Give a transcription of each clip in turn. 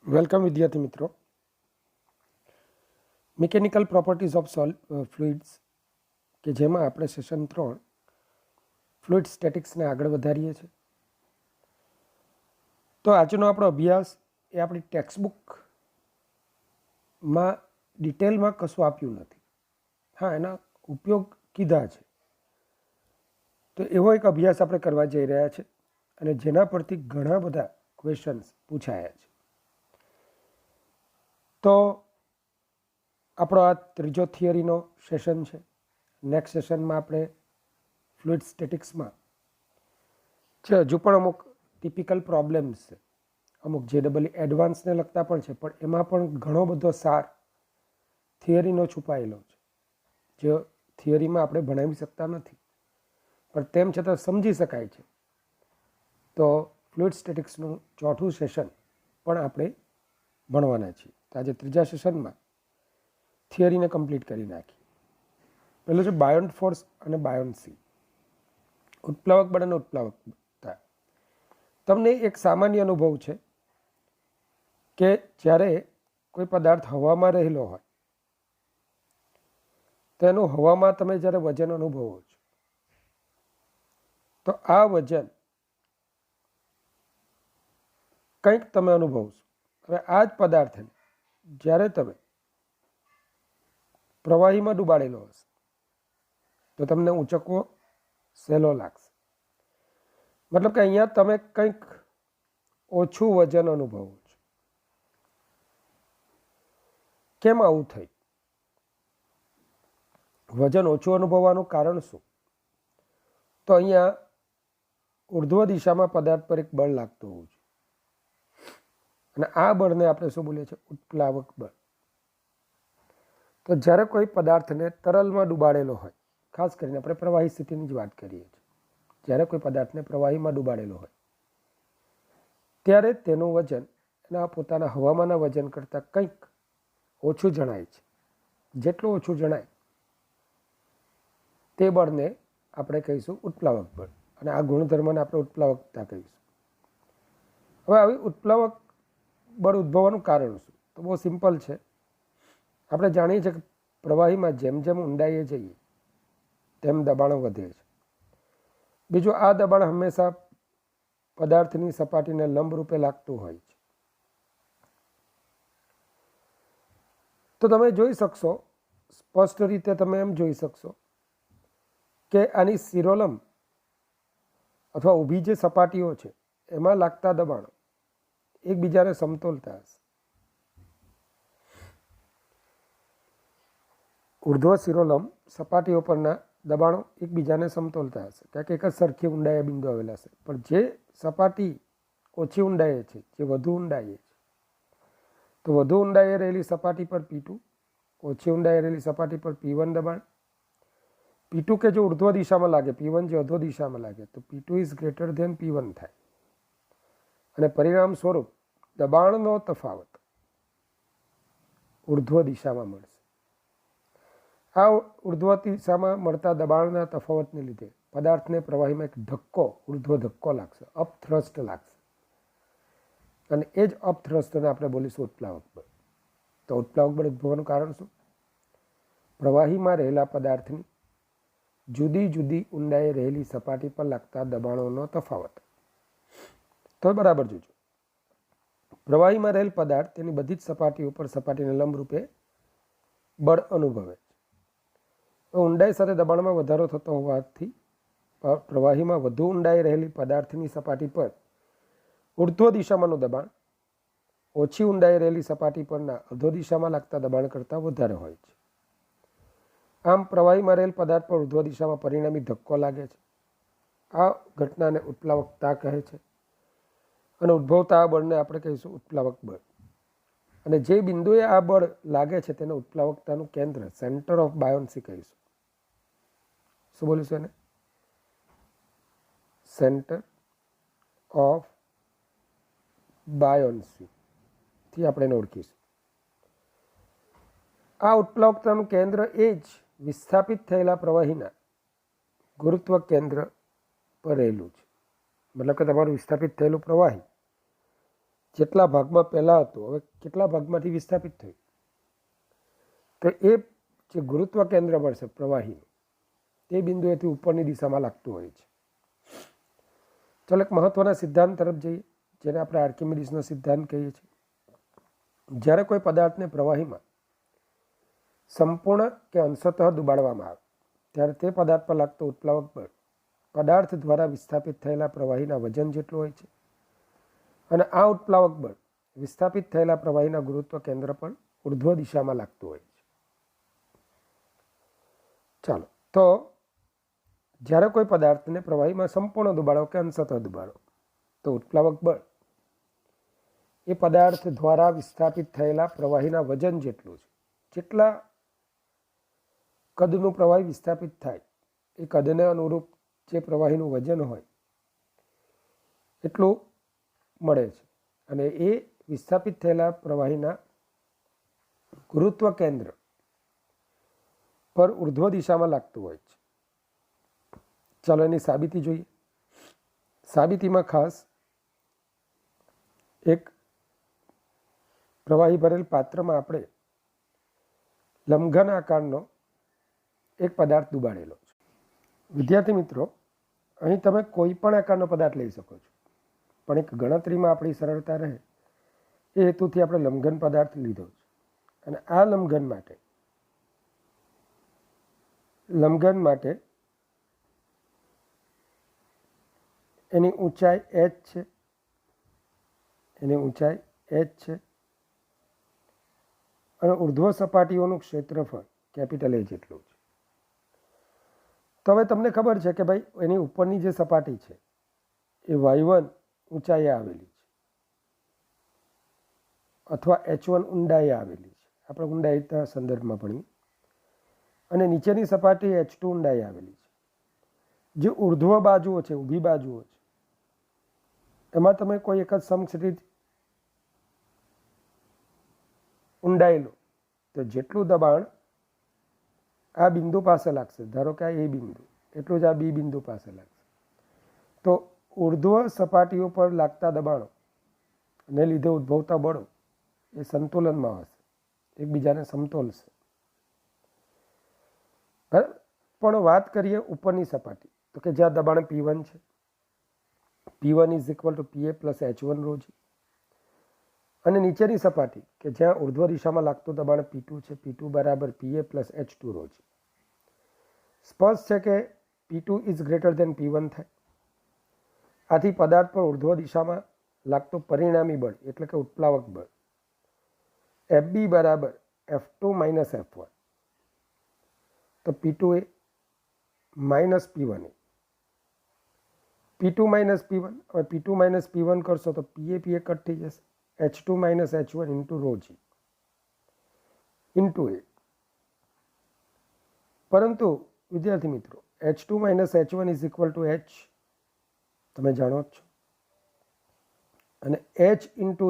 Welcome વિદ્યાર્થી મિત્રો. Mechanical properties of fluids કે જેમાં આપણે સેશન 3 ફ્લુઇડ સ્ટેટિક્સને આગળ વધારીએ છીએ. તો આજનો આપણો અભ્યાસ એ આપણી ટેક્સ્ટબુકમાં ડિટેલમાં કશું આપ્યું નથી. હા, એના ઉપયોગ કીધા છે. તો એવો એક અભ્યાસ આપણે કરવા જઈ રહ્યા છે અને જેના પરથી ઘણા બધા ક્વેશ્ચન્સ પૂછાયા છે. તો આપણો આ ત્રીજો થિયરીનો સેશન છે. નેક્સ્ટ સેશનમાં આપણે ફ્લુઇડ સ્ટેટિક્સમાં જે હજુ પણ અમુક ટિપિકલ પ્રોબ્લેમ્સ છે, અમુક JEE એડવાન્સને લગતા પણ છે, પણ એમાં પણ ઘણો બધો સાર થિયરીનો છુપાયેલો છે જે થિયરીમાં આપણે ભણાવી શકતા નથી, પણ તેમ છતાં સમજી શકાય છે. તો ફ્લુઇડ સ્ટેટિક્સનું ચોથું સેશન પણ આપણે ભણવાના છીએ. તો આજે ત્રીજા સેશનમાં થિયરીને કમ્પ્લીટ કરી નાખી. પહેલું છે બાયોન્ટ ફોર્સ અને બાયોન્સી, ઉત્પ્લાવક બળ અને ઉત્પ્લાવકતા. તમને એક સામાન્ય અનુભવ છે કે જ્યારે કોઈ પદાર્થ હવામાં રહેલો હોય તો એનું હવામાં તમે જ્યારે વજન અનુભવો છો તો આ વજન કંઈક તમે અનુભવશો. હવે આ જ પદાર્થને જ્યારે તમે પ્રવાહીમાં ડૂબાડેલો હશે તો તમને ઊંચકવો સહેલો લાગશે. મતલબ કે અહીંયા તમે કંઈક ઓછું વજન અનુભવો છો. કેમ આવું થયું? વજન ઓછું અનુભવવાનું કારણ શું? તો અહીંયા ઉર્ધ્વ દિશામાં પદાર્થ પર એક બળ લાગતું હોવું જોઈએ અને આ બળને આપણે શું બોલીએ છીએ? ઉત્પ્લાવક બળ. તો જ્યારે કોઈ પદાર્થને તરલમાં ડૂબાડેલો હોય, ખાસ કરીને આપણે પ્રવાહી સ્થિતિની જ વાત કરીએ છીએ, જ્યારે કોઈ પદાર્થને પ્રવાહીમાં ડૂબાડેલો હોય ત્યારે તેનું વજન એના પોતાના હવામાંના વજન કરતાં કંઈક ઓછું જણાય છે. જેટલું ઓછું જણાય તે બળને આપણે કહીશું ઉત્પ્લાવક બળ અને આ ગુણધર્મને આપણે ઉત્પ્લાવકતા કહીશું. હવે આવી ઉત્પ્લાવક બળ ઉદ્ભવવાનું કારણ શું? તો બહુ સિમ્પલ છે. આપણે જાણીએ છીએ કે પ્રવાહીમાં જેમ જેમ ઊંડાઈએ જઈએ તેમ દબાણ વધે છે. બીજું, આ દબાણ હંમેશા પદાર્થની સપાટીને લંબ રૂપે લાગતું હોય છે. તો તમે જોઈ શકશો, સ્પષ્ટ રીતે તમે એમ જોઈ શકશો કે આની શિરોલંબ અથવા ઊભી જે સપાટીઓ છે એમાં લાગતા દબાણો એકબીજાને સમતોલતા હશે. ઉર્ધ્વ શિરોલંબ સપાટીઓ પરના દબાણો એકબીજાને સમતોલતા હશે, કારણ કે એક જ સરખી ઊંડાઈએ બિંદુ આવેલા હશે. પણ જે સપાટી ઓછી ઊંડાઈએ છે, જે વધુ ઊંડાઈએ છે, તો વધુ ઊંડાઈએ રહેલી સપાટી પર P2, ઓછી ઊંડાઈએ રહેલી સપાટી પર P1 દબાણ. P2 કે જો ઉર્ધ્વ દિશામાં લાગે, P1 જે અધો દિશામાં લાગે, તો P2 is greater than P1 થાય અને પરિણામ સ્વરૂપ દબાણનો તફાવત ઉર્ધ્વ દિશામાં મળશે. આ ઉર્ધ્વ દિશામાં મળતા દબાણના તફાવતને લીધે પદાર્થને પ્રવાહીમાં એક ધક્કો, ઉર્ધ્વ ધક્કો લાગશે, અપથ્રસ્ટ લાગશે અને એ જ અપથ્રસ્ટને આપણે બોલીશું ઉત્પ્લાવક બળ. તો ઉત્પ્લાવક બળ ઉદ્ભવવાનું કારણ શું? પ્રવાહીમાં રહેલા પદાર્થની જુદી જુદી ઊંડાઈએ રહેલી સપાટી પર લાગતા દબાણોનો તફાવત. તો બરાબર જોજો, પ્રવાહીમાં રહેલ પદાર્થ તેની બધી જ સપાટીઓ પર સપાટીને લંબ રૂપે બળ અનુભવે છે. ઊંડાઈ સાથે દબાણમાં વધારો થતો હોવાથી પ્રવાહીમાં વધુ ઊંડાઈ રહેલી પદાર્થની સપાટી પર ઉર્ધ્વ દિશામાંનું દબાણ ઓછી ઊંડાઈ રહેલી સપાટી પરના અધો દિશામાં લાગતા દબાણ કરતાં વધારે હોય છે. આમ પ્રવાહીમાં રહેલ પદાર્થ પર ઉર્ધ્વ દિશામાં પરિણામી ધક્કો લાગે છે. આ ઘટનાને ઉત્પ્લાવકતા કહે છે અને ઉદ્ભવતા આ બળને આપણે કહીશું ઉત્પ્લાવક બળ. અને જે બિંદુએ આ બળ લાગે છે તેને ઉત્પ્લાવકતાનું કેન્દ્ર, સેન્ટર ઓફ બાયોન્સી કહીશું. શું બોલીશું એને? સેન્ટર ઓફ બાયોન્સી થી આપણે એને ઓળખીશું. આ ઉત્પ્લાવકતાનું કેન્દ્ર એ જ વિસ્થાપિત થયેલા પ્રવાહીના ગુરુત્વ કેન્દ્ર પર રહેલું છે. મતલબ કે તમારું વિસ્થાપિત થયેલું પ્રવાહી જેટલા ભાગમાં પહેલાં હતું હવે કેટલા ભાગમાંથી વિસ્થાપિત થયું, તો એ જે ગુરુત્વ કેન્દ્ર મળશે પ્રવાહીનું તે બિંદુએથી ઉપરની દિશામાં લાગતું હોય છે. ચાલો એક મહત્વના સિદ્ધાંત તરફ જઈએ, જેને આપણે આર્કિમિડીઝનો સિદ્ધાંત કહીએ છીએ. જ્યારે કોઈ પદાર્થને પ્રવાહીમાં સંપૂર્ણ કે અંશતઃ દુબાડવામાં આવે ત્યારે તે પદાર્થ પર લાગતો ઉત્પ્લાવક બળ પદાર્થ દ્વારા વિસ્થાપિત થયેલા પ્રવાહીના વજન જેટલું હોય છે, અને આ ઉત્પ્લાવક બળ વિસ્થાપિત થયેલા પ્રવાહીના ગુરુત્વ કેન્દ્ર પર ઉર્ધ્વ દિશામાં લાગતું હોય છે. ચાલો, તો જ્યારે કોઈ પદાર્થને પ્રવાહીમાં સંપૂર્ણ દુબાડો કે અંશતઃ દુબાડો તો ઉત્પ્લાવક બળ એ પદાર્થ દ્વારા વિસ્થાપિત થયેલા પ્રવાહીના વજન જેટલું છે. જેટલા કદનું પ્રવાહી વિસ્થાપિત થાય એ કદને અનુરૂપ જે પ્રવાહીનું વજન હોય એટલું મળે છે, અને એ વિસ્થાપિત થયેલા પ્રવાહીના ગુરુત્વ કેન્દ્ર પર ઉર્ધ્વ દિશામાં લાગતું હોય છે. ચાલો એની સાબિતી જોઈએ. સાબિતીમાં ખાસ એક પ્રવાહી ભરેલ પાત્રમાં આપણે લંબઘન આકારનો એક પદાર્થ ડુબાડેલો છે. વિદ્યાર્થી મિત્રો, અહીં તમે કોઈ પણ આકારનો પદાર્થ લઈ શકો છો, પણ એક ગણતરીમાં આપણી સરળતા રહે એ હેતુથી આપણે લંબઘન પદાર્થ લીધો છે. અને આ લંબઘન માટે એની ઊંચાઈ h છે, અને ઉર્ધ્વ સપાટીઓનું ક્ષેત્રફળ કેપિટલ A જેટલું છે. તો હવે તમને ખબર છે કે ભાઈ એની ઉપરની જે સપાટી છે એ y1 ઊંચાઈએ આવેલી છે, અથવા h1 ઊંડાઈએ આવેલી છે, આપણે ઊંડાઈના સંદર્ભમાં ભણીએ, અને નીચેની સપાટી h2 ઊંડાઈએ આવેલી છે. જે ઉર્ધ્વ બાજુઓ છે, ઊભી બાજુઓ છે, એમાં તમે કોઈ એક જ સમક્ષિતિજ ઊંડાઈ લો તો જેટલું દબાણ આ બિંદુ પાસે લાગશે, ધારો કે આ A બિંદુ, એટલું જ આ B બિંદુ પાસે લાગશે. તો ઉર્ધ્વ સપાટીઓ પર લાગતા દબાણો ને લીધે ઉદ્ભવતા બળો એ સંતુલનમાં હશે, એકબીજાને સમતોલશે. બરાબર. પણ વાત કરીએ ઉપરની સપાટી, તો કે જ્યાં દબાણ P1 છે, P1 is equal two PA plus H1 ρg, અને નીચેની સપાટી કે જ્યાં ઉર્ધ્વ દિશામાં લાગતું દબાણ P2 છે, P2 બરાબર PA પ્લસ H2 ρg. સ્પષ્ટ છે કે P2 is greater than P1 થાય. આથી પદાર્થ પર ઉર્ધ્વ દિશામાં લાગતું પરિણામી બળ એટલે કે ઉત્પ્લાવક બળ FB બરાબર F2 માઇનસ F1. તો P2A minus P1A, P2 minus P1, હવે P2 માઇનસ P1 કરશો તો PA કટ થઈ જશે, H2 minus H1 into ρg into A. પરંતુ વિદ્યાર્થી મિત્રો, H2 minus H1 is equal two H તમે જાણો જ છો, અને H ઇન્ટુ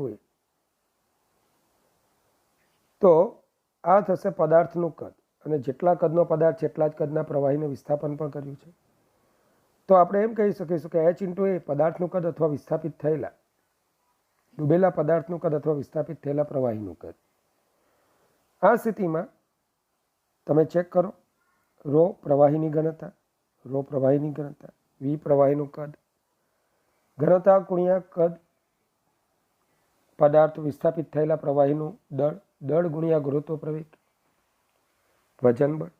A, તો આ થશે પદાર્થનું કદ, અને જેટલા કદનો પદાર્થ જેટલા જ કદના પ્રવાહીને વિસ્થાપન પણ કર્યું છે. તો આપણે એમ કહી શકીશું કે H ઇન્ટુ A પદાર્થનું કદ અથવા વિસ્થાપિત થયેલા ડૂબેલા પદાર્થનું કદ અથવા વિસ્થાપિત થયેલા પ્રવાહીનું કદ. આ સ્થિતિમાં તમે ચેક કરો, ρ પ્રવાહીની ઘનતા, V પ્રવાહીનું કદ, ઘનતા ગુણ્યા કદ પદાર્થ વિસ્થાપિત થયેલા પ્રવાહીનું દળ ગુણ્યા ગુરુત્વ પ્રવેગ, વજન બળ.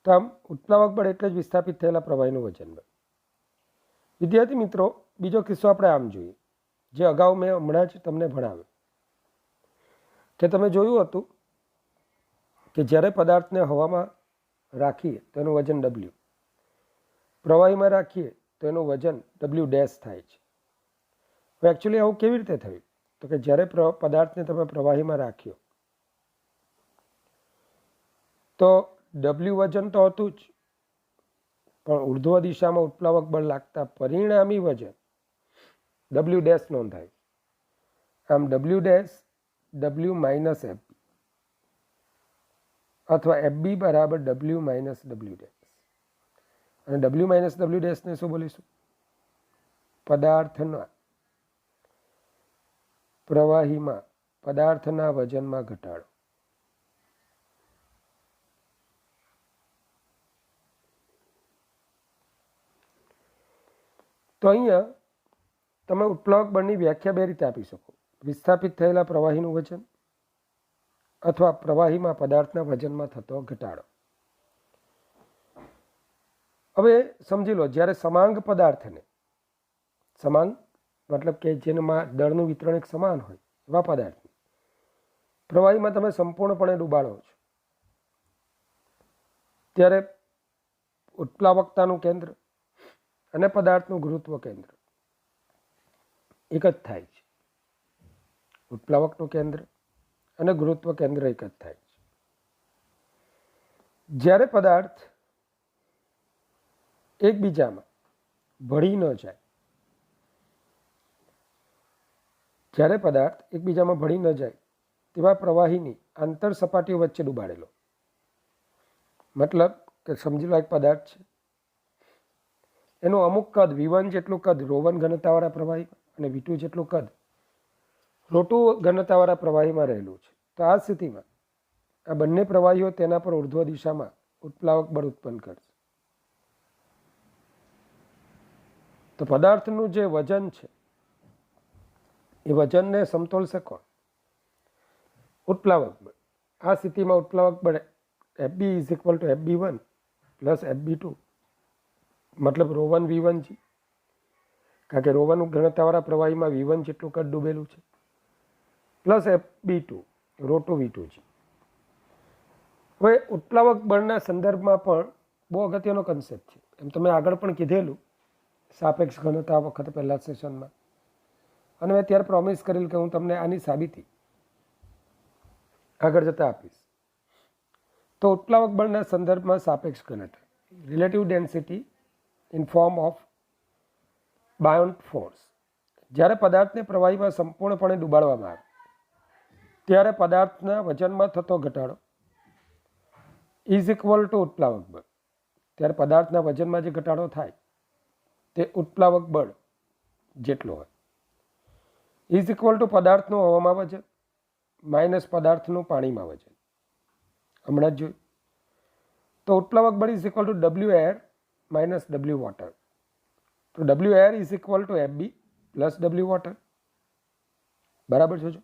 તો આમ ઉત્પ્લાવક બળ એટલે જ વિસ્થાપિત થયેલા પ્રવાહીનું વજન બળ. વિદ્યાર્થી મિત્રો, બીજો કિસ્સો આપણે આમ જોઈએ, જે અગાઉ મેં હમણાં જ તમને ભણાવ્યો, કે તમે જોયું હતું કે જ્યારે પદાર્થને હવામાં રાખીએ તો એનું વજન W, પ્રવાહીમાં રાખીએ તો એનું વજન W ડેશ થાય છે. હવે એકચ્યુઅલી આવું કેવી રીતે થયું? તો કે જ્યારે પદાર્થને તમે પ્રવાહીમાં રાખ્યો તો W વજન તો હતું જ, પણ ઉર્ધ્વ દિશામાં ઉત્પ્લાવક બળ લાગતા પરિણામી વજન W ડેશ નોંધાય. આમ W dash W minus FB, અથવા FB બરાબર W માઇનસ W ડેશ. અને W માઇનસ W ડેશને શું બોલીશું? પદાર્થના પ્રવાહીમાં પદાર્થના વજનમાં ઘટાડો. તો અહીંયા તમે ઉત્પ્લાવક બળની વ્યાખ્યા બે રીતે આપી શકો. વિસ્થાપિત થયેલા પ્રવાહીનું વજન અથવા પ્રવાહીમાં પદાર્થના વજનમાં થતો ઘટાડો. હવે સમજી લો, જ્યારે સમાંગ પદાર્થને, સમાંગ મતલબ કે જેમાં દળનું વિતરણ એક સમાન હોય એવા પદાર્થને પ્રવાહીમાં તમે સંપૂર્ણપણે ડૂબાડો છો ત્યારે ઉત્પ્લાવકતાનું કેન્દ્ર અને પદાર્થનું ગુરુત્વ કેન્દ્ર એક જ થાય છે. ઉત્પ્લાવકનું કેન્દ્ર અને ગુરુત્વ કેન્દ્ર એક જ થાય છે. જ્યારે પદાર્થ એકબીજામાં ભળી ન જાય, જ્યારે પદાર્થ એકબીજામાં ભળી ન જાય તેવા પ્રવાહીની આંતર સપાટીઓ વચ્ચે ડૂબાડેલો, મતલબ કે સમજી લો એક પદાર્થ છે, એનું અમુક કદ V1 જેટલું કદ ρ1 ઘનતાવાળા પ્રવાહીમાં અને V2 જેટલું કદ ρ2 ઘનતાવાળા પ્રવાહીમાં રહેલું છે. તો આ સ્થિતિમાં આ બંને પ્રવાહીઓ તેના પર ઉર્ધ્વ દિશામાં ઉત્પ્લાવક બળ ઉત્પન્ન કરશે. તો પદાર્થનું જે વજન છે એ વજનને સમતોલશે કોણ? ઉત્પ્લાવક બળ. આ સ્થિતિમાં ઉત્પ્લાવક બળ FB is equal two FB1 plus FB2, મતલબ ρ1 V1 છે, કારણ કે ρ1 ઘનતાવાળા પ્રવાહીમાં V1 જેટલું કદ ડૂબેલું છે, પ્લસ FB2 ρ2 V2 છે. હવે ઉત્પ્લાવક બળના સંદર્ભમાં પણ બહુ અગત્યનો કન્સેપ્ટ છે. એમ તમે આગળ પણ કીધેલું સાપેક્ષ ઘનતા વખતે પહેલા સેશનમાં, અને મેં ત્યારે પ્રોમિસ કરેલું કે હું તમને આની સાબિતી આગળ જતા આપીશ. તો ઉત્પ્લાવક બળના સંદર્ભમાં સાપેક્ષ ઘનતા, relative density in form of buoyant force, જ્યારે પદાર્થને પ્રવાહીમાં સંપૂર્ણપણે ડૂબાડવામાં આવે ત્યારે પદાર્થના વજનમાં થતો ઘટાડો ઇઝ ઇક્વલ ટુ ઉત્પ્લાવક બળ. ત્યારે પદાર્થના વજનમાં જે ઘટાડો થાય તે ઉત્પ્લાવક બળ જેટલો હોય, ઇઝ ઇક્વલ ટુ પદાર્થનું હવામાં વજન માઇનસ પદાર્થનું પાણીમાં વજન. હમણાં જ જોયું. તો ઉત્પ્લાવક બળ is equal to W air minus W water. તો W air is equal to FB plus W water. બરાબર જોજો.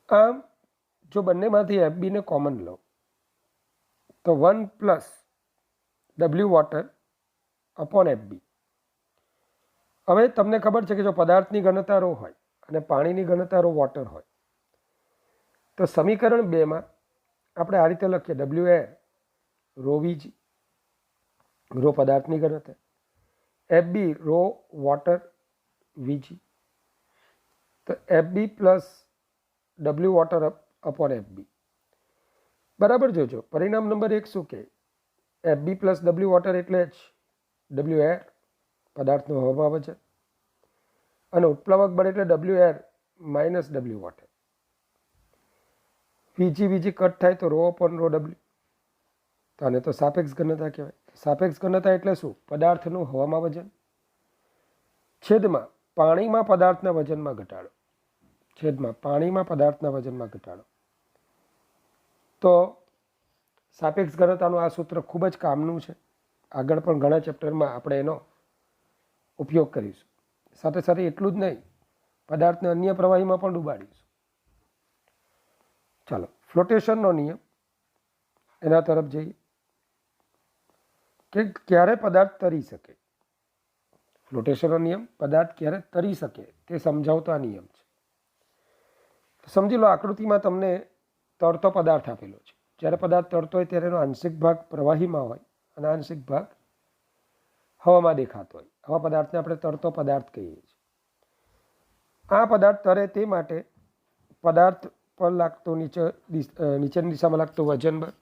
આમ જો બંનેમાંથી FB ને કોમન લો તો 1 plus W water upon FB. હવે તમને ખબર છે કે જો પદાર્થની ઘનતા ρ હોય અને પાણીની ઘનતા ρ વોટર હોય તો સમીકરણ 2માં આપણે આ રીતે લખીએ, W એર ρVG, ρ પદાર્થની ઘનતા, FB ρ વોટર VG. તો FB plus W water upon FB. બરાબર જોજો. પરિણામ નંબર 1 શું કે FB પ્લસ W વોટર એટલે જ W એર પદાર્થનું હવામાં વજન, અને ઉત્પ્લાવક બળ એટલે W air minus W water. VG cut થાય તો ρ અપોન ρ W. તો આને તો સાપેક્ષ ઘનતા કહેવાય. સાપેક્ષ ઘનતા એટલે શું? પદાર્થનું હવામાં વજન છેદમાં પાણીમાં પદાર્થના વજનમાં ઘટાડો, છેદમાં પાણીમાં પદાર્થના વજનમાં ઘટાડો. તો સાપેક્ષ ઘનતાનું આ સૂત્ર ખૂબ જ કામનું છે. આગળ પણ ઘણા ચેપ્ટરમાં આપણે એનો ઉપયોગ કરીશું. સાથે સાથે એટલું જ નહીં, પદાર્થને અન્ય પ્રવાહીમાં પણ ડૂબાડીશું. ચાલો, ફ્લોટેશનનો નિયમ એના તરફ જઈએ કે ક્યારે પદાર્થ તરી શકે. ફ્લોટેશનનો નિયમ પદાર્થ ક્યારે તરી શકે તે સમજાવતો આ નિયમ છે. સમજી લો, આકૃતિમાં તમને તરતો પદાર્થ આપેલો છે. જ્યારે પદાર્થ તરતો હોય ત્યારે એનો આંશિક ભાગ પ્રવાહીમાં હોય અને આંશિક ભાગ હવામાં દેખાતો હોય. આવા પદાર્થને આપણે તરતો પદાર્થ કહીએ છીએ. આ પદાર્થ તરે તે માટે પદાર્થ પર લાગતું નીચેની દિશામાં લાગતું વજન બળ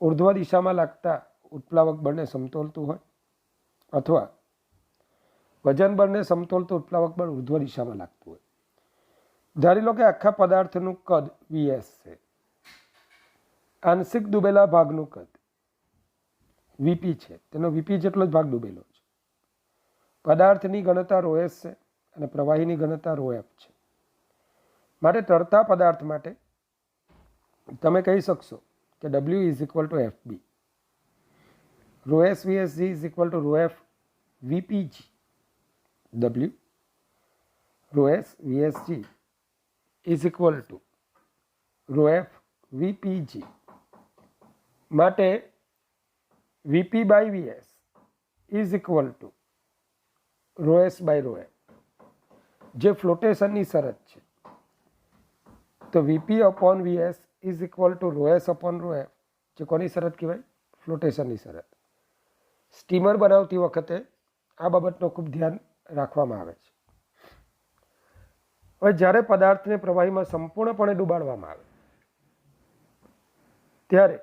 ઉર્ધ્વ દિશામાં લાગતા ઉત્પ્લાવક બળને સમતોલતું હોય, અથવા વજન બળને સમતોલતું ઉત્પ્લાવક બળ ઉર્ધ્વ દિશામાં લાગતું હોય. ધારી લો કે આખા પદાર્થનું કદ VS છે, આંશિક ડૂબેલા ભાગનું કદ VP છે, તેનો VP જેટલો જ ભાગ ડૂબેલો છે. પદાર્થની ઘનતા ρs છે અને પ્રવાહીની ઘનતા ρf છે. માટે તરતા પદાર્થ માટે તમે કહી શકશો કે W is equal to FB, ρs VSG is equal to ρf VPG. W ρs VSG is equal to ρf VPG. માટે VP by VS is equal to ρs by ρf, જે ફ્લોટેશનની શરત છે. તો VP upon VS is equal to ρs upon ρf, જે કોની શરત કહેવાય? ફ્લોટેશનની શરત. સ્ટીમર બનાવતી વખતે આ બાબતનું ખૂબ ધ્યાન રાખવામાં આવે છે. હવે જ્યારે પદાર્થને પ્રવાહીમાં સંપૂર્ણપણે ડૂબાડવામાં આવે ત્યારે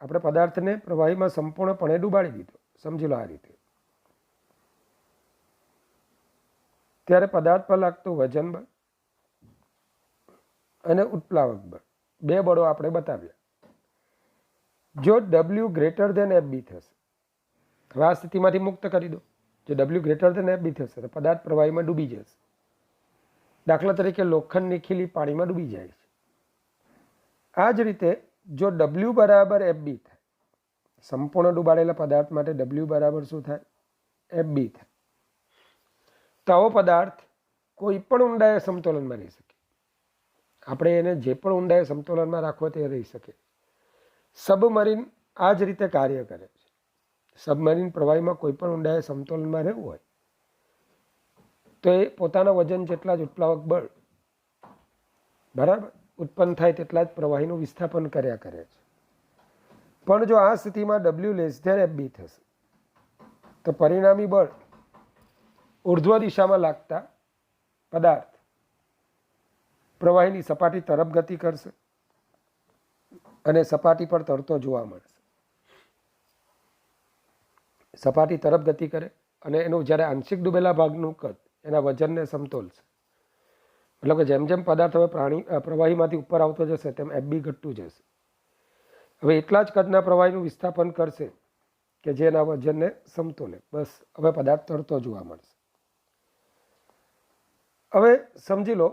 આપણે પદાર્થને પ્રવાહીમાં સંપૂર્ણપણે ડૂબાડી દીધો, સમજી લો આ રીતે. ત્યારે પદાર્થ પર લાગતું વજન બળ અને ઉત્પ્લાવક બળ, બે બળો આપણે બતાવ્યા. જો W ગ્રેટર ધેન FB થશે, હવે આ સ્થિતિમાંથી મુક્ત કરી દો. જો W ગ્રેટર ધેન FB થશે તો પદાર્થ પ્રવાહીમાં ડૂબી જશે. દાખલા તરીકે લોખંડની ખીલી પાણીમાં ડૂબી જાય છે. આ જ રીતે જો W બરાબર FB થાય, સંપૂર્ણ ડૂબાડેલા પદાર્થ માટે W બરાબર શું થાય? FB થાય. તો આવો પદાર્થ કોઈ પણ ઊંડાઈએ સમતોલનમાં રહી શકે. આપણે એને જે પણ ઊંડાઈએ સમતોલનમાં રાખવો તે રહી શકે. સબમરીન આ જ રીતે કાર્ય કરે છે. સબમરીન પ્રવાહીમાં કોઈ પણ ઊંડાઈએ સમતોલનમાં રહેવું હોય તો એ પોતાના વજન જેટલા જ ઉત્પ્લાવક બળ બરાબર ઉત્પન્ન થાય તેટલા જ પ્રવાહીનું વિસ્થાપન કર્યા કરે છે. પણ જો આ સ્થિતિમાં W લેસ ધેન FB થશે તો પરિણામી બળ ઉર્ધ્વ દિશામાં લાગતા પદાર્થ પ્રવાહીની સપાટી તરફ ગતિ કરશે અને સપાટી પર તરતો જોવા મળશે. સપાટી તરફ ગતિ કરે અને એનું જ્યારે આંશિક ડૂબેલા ભાગનું કદ એના વજનને સમતોલશે. મતલબ કે જેમ જેમ પદાર્થ હવે પ્રવાહીમાંથી ઉપર આવતો જશે તેમ FB ઘટતું જશે. હવે એટલા જ કદના પ્રવાહીનું વિસ્થાપન કરશે કે જે એના વજનને સમતોલે. બસ હવે પદાર્થ તરતો જોવા મળશે. હવે સમજી લો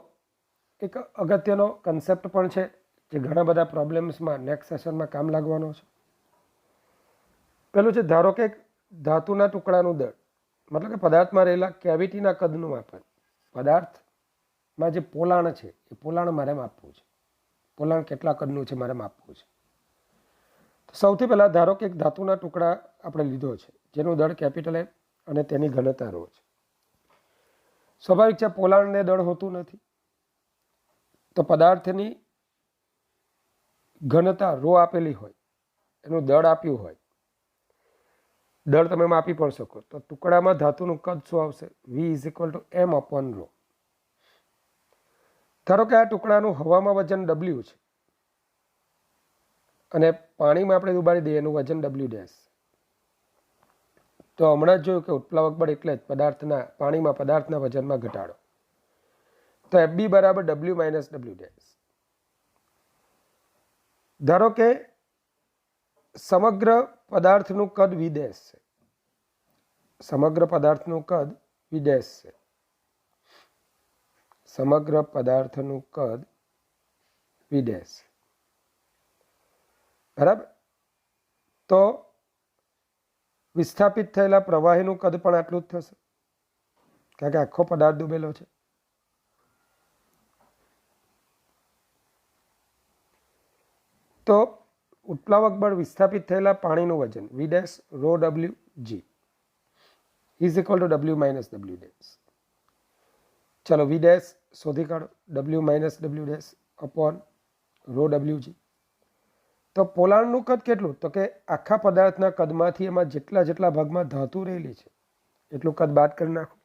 એક અગત્યનો કન્સેપ્ટ પણ છે જે ઘણા બધા પ્રોબ્લેમ્સમાં નેક્સ્ટ સેશનમાં કામ લાગવાનો છે. પેલું છે, ધારો કે એક ધાતુના ટુકડાનું દળ, મતલબ કે પદાર્થમાં રહેલા કેવિટીના કદનું માપન. પદાર્થમાં જે પોલાણ છે એ પોલાણ મારે માપવું છે. પોલાણ કેટલા કદનું છે મારે માપવું છે. તો સૌથી પહેલાં ધારો કે એક ધાતુના ટુકડા આપણે લીધો છે જેનું દળ કેપિટલ M અને તેની ઘનતા ρ છે. સ્વાભાવિક છે પોલાણને દળ હોતું નથી, તો પદાર્થની ઘનતા ρ આપેલી હોય, એનું દળ આપ્યું હોય, દળ તમે માપી પણ શકો. તો ટુકડામાં ધાતુનું કદ શું આવશે? V is equal to M upon ρ. ધારો કે આ ટુકડાનું હવામાં વજન W છે અને પાણીમાં આપણે ડુબાડી દઈએ એનું વજન W ડેશ. તો હમણાં જ જોયું કે ઉત્પ્લાવક બળ એટલે જ પાણીમાં પદાર્થના વજનમાં ઘટાડો. તો FB બરાબર W માઇનસ W ડેશ. ધારો કે સમગ્ર પદાર્થનું કદ V ડેશ છે. સમગ્ર પદાર્થનું કદ V ડેશ છે. સમગ્ર પદાર્થનું કદ V ડેશ. બરાબર. તો વિસ્થાપિત થયેલા પ્રવાહીનું કદ પણ આટલું જ થશે કારણ કે આખો પદાર્થ ડૂબેલો છે. તો ઉત્પ્લાવક બળ વિસ્થાપિત થયેલા પાણીનું વજન V dash ρ W G is equal to W minus W dash. ચલો V ડેશ શોધી કાઢો. W minus W dash upon ρ W G. તો પોલાણનું કદ કેટલું? તો કે આખા પદાર્થના કદમાંથી એમાં જેટલા ભાગમાં ધાતુ રહેલી છે એટલું કદ બાદ કરી નાખો.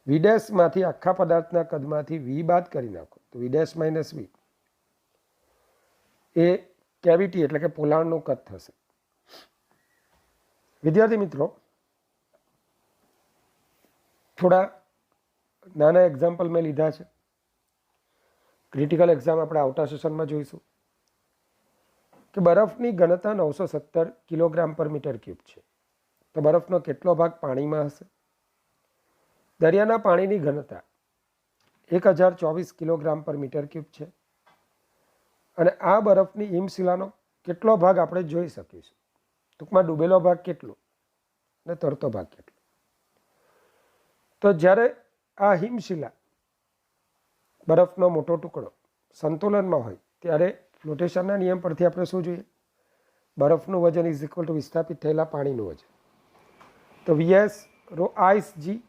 V ડેશમાંથી આખા પદાર્થના કદમાંથી V બાદ કરી નાખો તો V ડેશ માઇનસ V એ કેવિટી એટલે કે પોલાણનું કદ થશે. વિદ્યાર્થી મિત્રો, થોડા નાના એક્ઝામ્પલ મેં લીધા છે. ક્રિટિકલ એક્ઝામ આપણે આવતા સેશનમાં જોઈશું. કે બરફની ઘનતા 917 કિલોગ્રામ પર મીટર ક્યુબ છે. તો બરફનો કેટલો ભાગ પાણીમાં હશે? દરિયાના પાણીની ઘનતા 1024 કિલોગ્રામ પર મીટર ક્યુબ છે અને આ બરફની હિમશિલાનો કેટલો ભાગ આપણે જોઈ શકીશું? ટૂંકમાં ડૂબેલો ભાગ કેટલો અને તરતો ભાગ કેટલો? તો જ્યારે આ હિમશિલા બરફનો મોટો ટુકડો સંતુલનમાં હોય ત્યારે ફ્લોટેશનના નિયમ પરથી આપણે શું જોઈએ? બરફનું વજન ઇઝ ઇક્વલ ટુ વિસ્થાપિત થયેલા પાણીનું વજન. તો V S rho ice G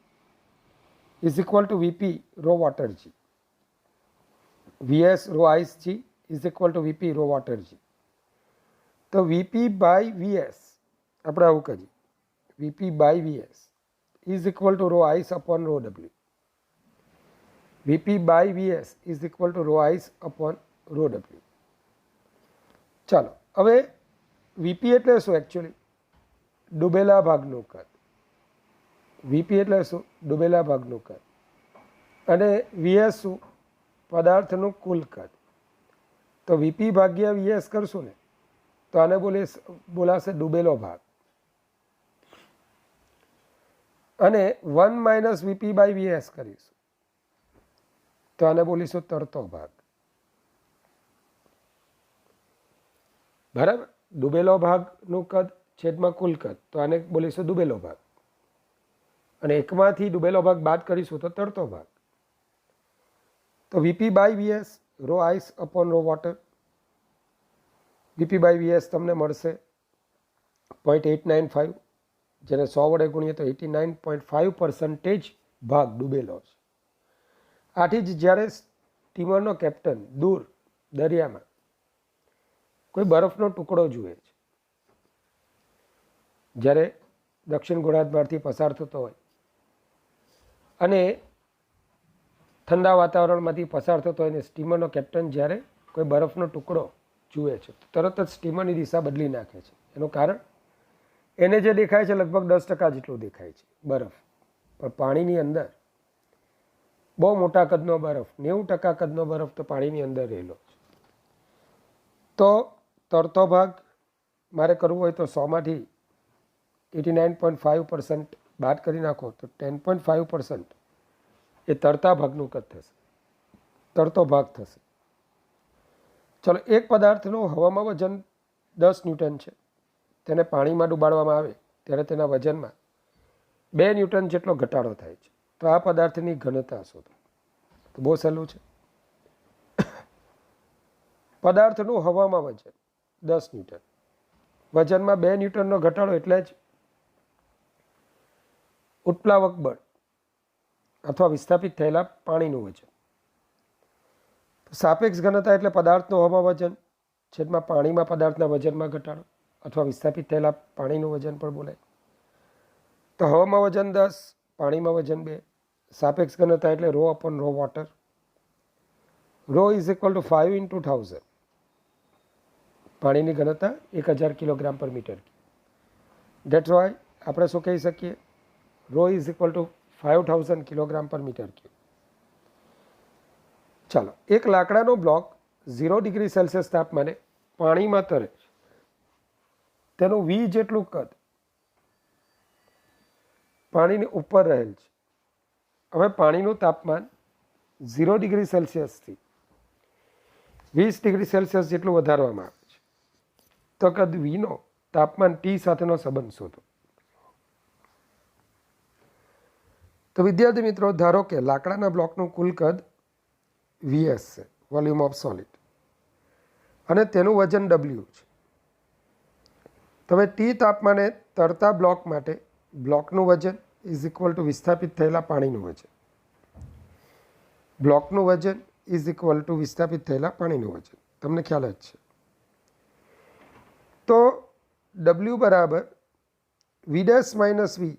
is equal to V P rho water G. V S rho ice G is equal to V P rho water G. તો વીપી બાય વીએસ આપણે આવું કરીએ, V P by V S is equal to rho ice upon rho W. V P by V S is equal to rho ice upon rho W. ચાલો હવે VP એટલે શું? Actually ડૂબેલા ભાગનું કદ. વીપી એટલે શું? ડૂબેલા ભાગનું કદ. અને વીએસ શું? પદાર્થનું કુલ કદ. તો વીપી ભાગ્યા વીએસ કરશું ને તો આને બોલાશે ડૂબેલો ભાગ. અને 1 માઇનસ વીપી બાય વીએસ કરીશું તો આને બોલીશું તરતો ભાગ. બરાબર? ડૂબેલો ભાગનું કદ છેદમાં કુલ કદ, તો આને બોલીશું ડૂબેલો ભાગ. અને એકમાંથી ડૂબેલો ભાગ બાદ કરીશું તો તરતો ભાગ. તો VP by VS rho ice upon rho water. VP by VS તમને મળશે 0.895, જેને 100 વડે ગુણીએ તો 89.5% ભાગ ડૂબેલો છે. આથી જ જ્યારે સ્ટીમરનો કેપ્ટન દૂર દરિયામાં કોઈ બરફનો ટુકડો જુએ છે, જ્યારે દક્ષિણ ગોળાર્ધમાંથી પસાર થતો હોય અને ઠંડા વાતાવરણમાંથી પસાર થતો હોય ને સ્ટીમરનો કેપ્ટન જ્યારે કોઈ બરફનો ટુકડો જુએ છે તરત જ સ્ટીમરની દિશા બદલી નાખે છે. એનું કારણ એને જે દેખાય છે લગભગ 10% જેટલું દેખાય છે બરફ, પણ પાણીની અંદર બહુ મોટા કદનો બરફ, 90% કદનો બરફ તો પાણીની અંદર રહેલો છે. તો તરતો ભાગ મારે કરવો હોય તો 100માંથી 89.5% બાદ કરી નાખો તો 10.5% એ તરતા ભાગનું કદ થશે, તરતો ભાગ થશે. ચલો, એક પદાર્થનું હવામાં વજન 10 ન્યૂટન છે. તેને પાણીમાં ડૂબાડવામાં આવે ત્યારે તેના વજનમાં 2 ન્યૂટન જેટલો ઘટાડો થાય છે. તો આ પદાર્થની ઘનતા શોધો. તો બહુ સહેલું છે. પદાર્થનું હવામાં વજન 10 ન્યૂટન, વજનમાં 2 ન્યૂટનનો ઘટાડો એટલે જ ઉત્પ્લાવક બળ અથવા વિસ્થાપિત થયેલા પાણીનું વજન. સાપેક્ષ ઘનતા એટલે પદાર્થનું હવામાં વજન છેદમાં પાણીમાં પદાર્થના વજનમાં ઘટાડો અથવા વિસ્થાપિત થયેલા પાણીનું વજન પણ બોલાય. તો હવામાં વજન 10, પાણીમાં વજન 2. સાપેક્ષ ઘનતા એટલે rho upon rho water. Rho is equal to 5 into 1000. પાણીની ઘનતા 1000 kilogram per metre. That's why આપણે શું કહી શકીએ? Rho is equal to 5000 kilogram per metre cube. ચાલો, એક લાકડાનો બ્લોક 0 ડિગ્રી સેલ્સિયસ તાપમાને પાણીમાં તરે છે. તેનું વી જેટલું કદ પાણીની ઉપર રહેલ છે. હવે પાણીનું તાપમાન 0 ડિગ્રી સેલ્સિયસથી 20 ડિગ્રી સેલ્સિયસ જેટલું વધારવામાં આવે છે. તો કદ વીનો તાપમાન ટી સાથેનો સંબંધ શોધો. તો વિદ્યાર્થી મિત્રો, ધારો કે લાકડાના બ્લોકનું કુલ કદ વીએસ છે, વોલ્યુમ ઓફ સોલિડ, અને તેનું વજન ડબલ્યુ છે. તમે ટી તાપમાને તરતા બ્લોક માટે બ્લોકનું વજન ઇઝ ઇક્વલ ટુ વિસ્થાપિત થયેલા પાણીનું વજન. બ્લોકનું વજન ઇઝ ઇક્વલ ટુ વિસ્થાપિત થયેલા પાણીનું વજન. તમને ખ્યાલ જ છે. તો ડબલ્યુ બરાબર વી ડેશ માઇનસ વી,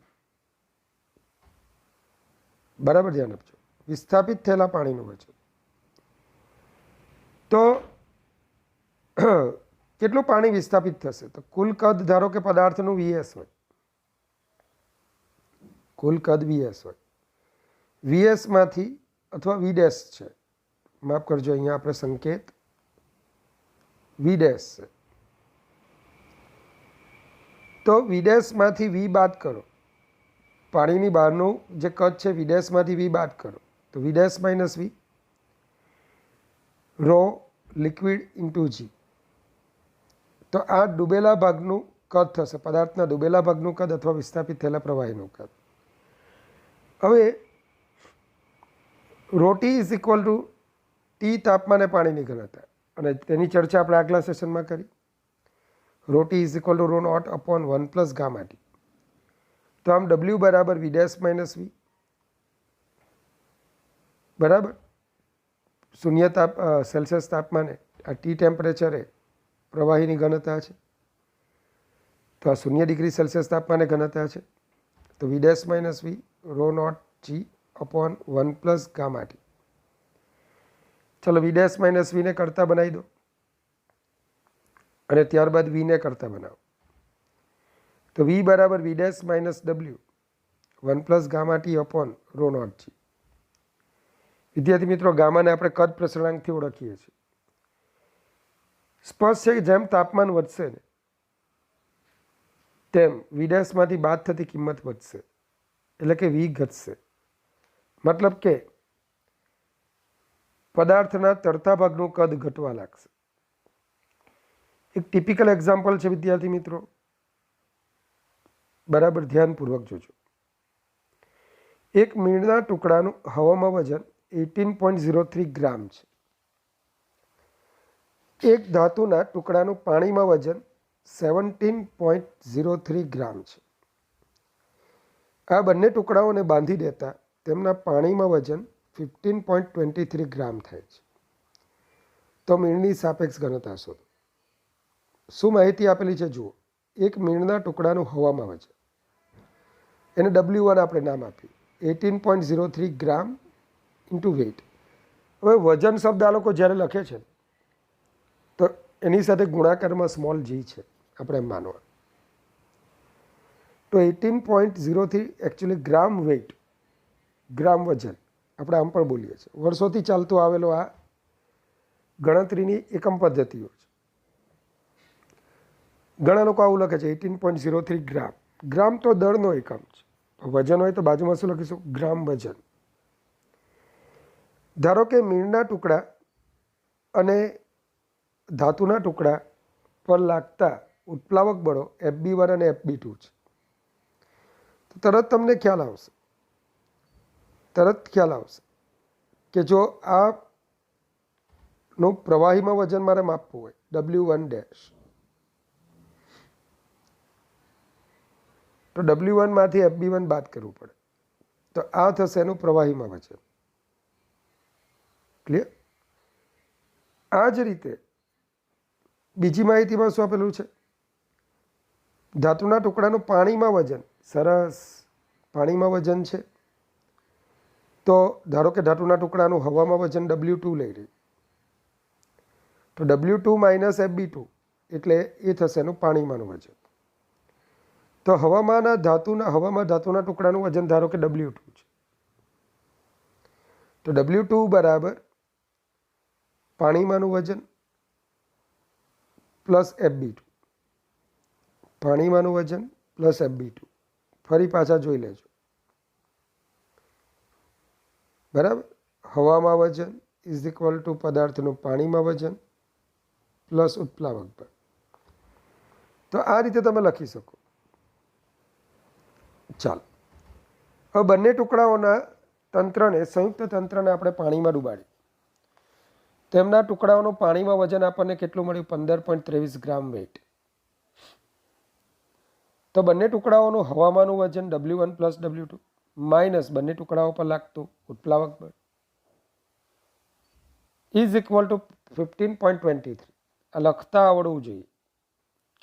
બરાબર ધ્યાન આપજો, વિસ્થાપિત થયેલા પાણીનું વજન. તો કેટલું પાણી વિસ્થાપિત થશે? તો કુલ કદ ધારો કે પદાર્થનું વીએસ હોય, કુલ કદ વીએસ હોય, વીએસમાંથી અથવા વી ડેશ છે, માફ કરજો અહીંયા આપણે સંકેત વી ડેશ છે. તો વી ડેશમાંથી વી બાદ કરો, પાણીની બહારનું જે કદ છે વી ડેશમાંથી વી બાદ કરો તો V dash minus V, rho liquid into G. તો આ ડૂબેલા ભાગનું કદ થશે, પદાર્થના ડૂબેલા ભાગનું કદ અથવા વિસ્થાપિત થયેલા પ્રવાહીનું કદ. હવે રોટી ઇઝ ઇક્વલ ટુ ટી તાપમાને પાણીની ઘનતા, અને તેની ચર્ચા આપણે આગલા સેશનમાં કરી. Rho T is equal to rho naught upon 1 plus gamma T. તો આમ ડબલ્યુ બરાબર વી ડેશ માઇનસ વી, બરાબર. શૂન્ય સેલ્સિયસ તાપમાને આ ટી ટેમ્પરેચરે પ્રવાહીની ઘનતા છે, તો આ 0 ડિગ્રી સેલ્સિયસ તાપમાને ઘનતા છે. તો V dash minus V rho naught G upon 1 plus gamma T. ચલો વી ડેશ માઇનસ વીને કરતા બનાવી દો અને ત્યારબાદ વીને કરતા બનાવો. તો વી બરાબર V dash minus W 1 plus gamma T upon rho naught G. વિદ્યાર્થી મિત્રો, ગામાને આપણે કદ પ્રસરણાંકથી ઓળખીએ છીએ. સ્પષ્ટ છે કે જેમ તાપમાન વધશે ને તેમ વી ડેશમાંથી બાદ થતી કિંમત વધશે, એટલે કે વી ઘટશે. મતલબ કે પદાર્થના તરતા ભાગનું કદ ઘટવા લાગશે. એક ટિપિકલ એક્ઝામ્પલ છે વિદ્યાર્થી મિત્રો, બરાબર ધ્યાનપૂર્વક જોજો. એક મીણના ટુકડાનું હવામાં વજન 18.03 ગ્રામ છે. એક ધાતુના ટુકડાનું પાણીમાં વજન 17.03 ગ્રામ છે. આ બંને ટુકડાઓને બાંધી દેતા તેમના પાણીમાં વજન 15.23 ગ્રામ થાય છે. તો મીણની સાપેક્ષ ઘનતા શોધો. શું માહિતી આપેલી છે જુઓ. એક મીણના ટુકડાનું હવામાં વજન, એને W1 આપણે નામ આપ્યું, 18.03 ગ્રામ ઇન્ટુ વેઇટ. હવે વજન શબ્દ આ લોકો જ્યારે લખે છે તો એની સાથે ગુણાકારમાં સ્મોલ જી છે, આપણે એમ માનવા. તો 18.03 એકચ્યુઅલી ગ્રામ વેઇટ, ગ્રામ વજન આપણે આમ પણ બોલીએ છીએ. વર્ષોથી ચાલતો આવેલો આ ગણતરીની એકમ પદ્ધતિઓ છે. ઘણા લોકો આવું લખે છે 18.03 ગ્રામ. ગ્રામ તો દળનો એકમ છે, વજન હોય તો બાજુમાં શું લખીશું? ગ્રામ વજન. ધારો કે મીણના ટુકડા અને ધાતુના ટુકડા પર લાગતા ઉત્પ્લાવક બળો FB1 અને FB2 છે. તો તરત તમને ખ્યાલ આવશે કે જો આ નું પ્રવાહીમાં વજન મારે માપવું હોય W1 ડેશ, તો W1 માંથી FB1 બાદ કરવું પડે. તો આ થશે એનું પ્રવાહીમાં વજન. ક્લિયર? આ જ રીતે બીજી માહિતીમાં શું આપેલું છે? ધાતુના ટુકડાનું પાણીમાં વજન, સરસ, પાણીમાં વજન છે. તો ધારો કે ધાતુના ટુકડાનું હવામાં વજન W2 લઈ રહી, તો W2 માઇનસ FB2 એટલે એ થશે એનું પાણીમાંનું વજન. તો હવામાં ધાતુના ટુકડાનું વજન ધારો કે W2 છે, તો W2 બરાબર પાણીમાંનું વજન પ્લસ FB2, પાણીમાંનું વજન પ્લસ FB2. ફરી પાછા જોઈ લેજો, બરાબર. હવામાં વજન ઇઝ ઇક્વલ ટુ પદાર્થનું પાણીમાં વજન પ્લસ ઉત્પ્લાવક બળ. તો આ રીતે તમે લખી શકો. ચાલો, હવે બંને ટુકડાઓના તંત્રને, સંયુક્ત તંત્રને આપણે પાણીમાં ડૂબાડી. તેમના ટુકડાઓનું પાણીમાં વજન આપણને કેટલું મળ્યું? 15.23 ગ્રામ વેઇટ. તો બંને ટુકડાઓનું હવામાંનું વજન W1 પ્લસ W2 માઇનસ બંને ટુકડાઓ પર લાગતું ઉત્પ્લાવક બળ ઇઝ ઇક્વલ ટુ 15.23. આ લખતા આવડવું જોઈએ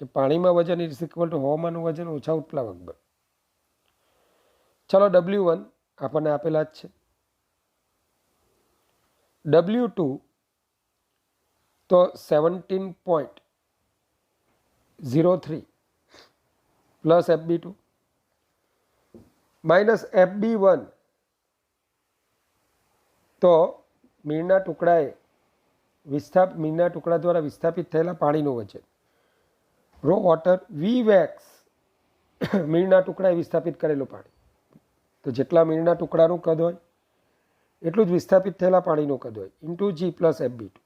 કે પાણીમાં વજન ઇઝ ઇક્વલ ટુ હવામાંનું વજન ઓછા ઉત્પ્લાવક બળ. ચલો W1 આપણને આપેલા જ છે. W2 તો 17.03 પ્લસ FB2 માઇનસ FB1 તો મીણના ટુકડા દ્વારા વિસ્થાપિત થયેલા પાણીનું વજન, રો વોટર, વી વેક્સ મીણના ટુકડાએ વિસ્થાપિત કરેલું પાણી, તો જેટલા મીણના ટુકડાનું કદ હોય એટલું જ વિસ્થાપિત થયેલા પાણીનું કદ હોય, into G plus FB2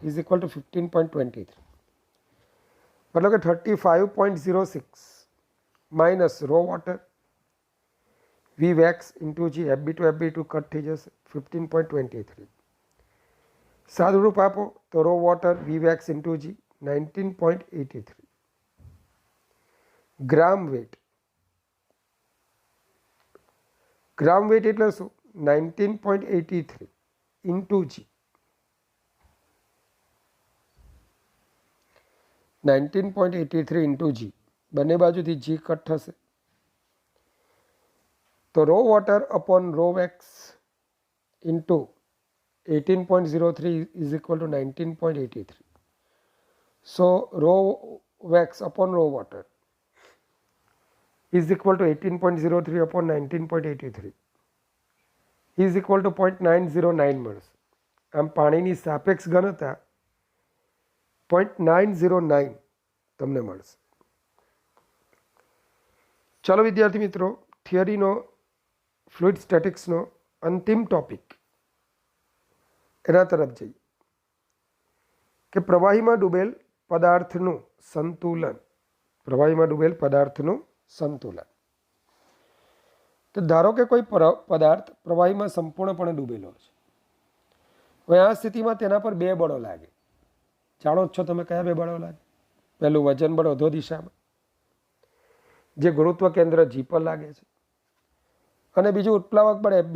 is equal two 15.23, મતલબ કે 35.06 minus row water V wax into G FB2 cut થઈ જશે 15.23. સાદુરૂપ આપો તો rho water V wax into G 19.83 ગ્રામ વેટ. ગ્રામ વેટ એટલે શું? 19.83 ઇન્ટુ G 19.83 ઇન્ટુ G, બંને બાજુથી G કટ થશે તો rho water upon rho wax into 18.03 is equal to 19.83. So rho wax upon rho water is equal to 18.03 upon 19.83 is equal to 0.909 મળશે. આમ પાણીની સાપેક્ષ ઘનતા 0.909 તમને મળશે. ચાલો વિદ્યાર્થી મિત્રો, થિયરીનો ફ્લુઇડ સ્ટેટિક્સનો અંતિમ ટોપિક એના તરફ જઈએ કે પ્રવાહીમાં ડૂબેલ પદાર્થનું સંતુલન. પ્રવાહીમાં ડૂબેલ પદાર્થનું સંતુલન. તો ધારો કે કોઈ પદાર્થ પ્રવાહીમાં સંપૂર્ણપણે ડૂબેલો છે. હવે આ સ્થિતિમાં તેના પર બે બળો લાગે. જાણો છો તમે કયા બે બળો લાગે? પહેલું વજન બળ અધો દિશામાં, જે ગુરુત્વ કેન્દ્ર G પર લાગે છે, અને બીજું ઉત્પ્લાવક બળ FB,